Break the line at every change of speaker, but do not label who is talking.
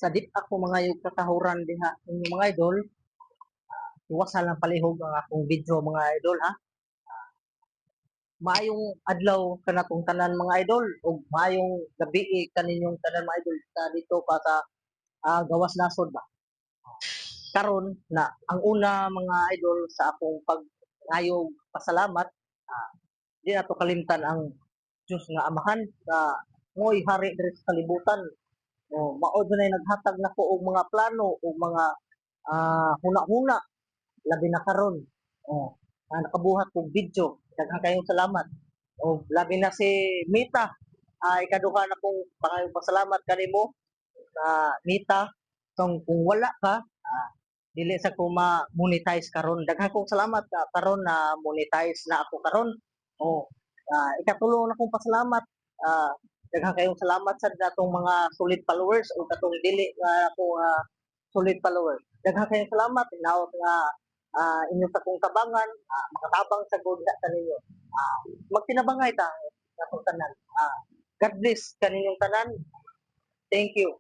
Sa di ako mga yung kakahuran diha inyong mga idol, iwasan lang palihog ang akong video mga idol ha. Maayong adlaw kanatong tanan mga idol ug maayong gabi kaninyong tanan mga idol sa dito pa sa gawas nasod ba. Karon na ang una mga idol sa akong pagngayog pasalamat, di nato kalimtan ang Dios nga amahan sa ngoy hari diri sa kalibutan. Mao dunay naghatag nako og mga plano og mga huna-huna labi na karon. Oh, nakabuhat kog video. Daghang kayong salamat. Labi na si Mita. Ikaduha na kong pangayong pasalamat kanimo na Mita. Kung wala ka, dili sa ko ma-monetize karon. Daghang kong salamat karon na monetize na ako karon. Oh, ikatulong na kong pasalamat. Ah, daghang kayong salamat sa datong mga solid followers o katong dili nga ako solid followers. Daghang kayong salamat. Inaot nga inyong takong tabangan, makatabang sa good sa ninyo. Magtinabangay ta sa tanan. God bless kaninyong tanan. Thank you.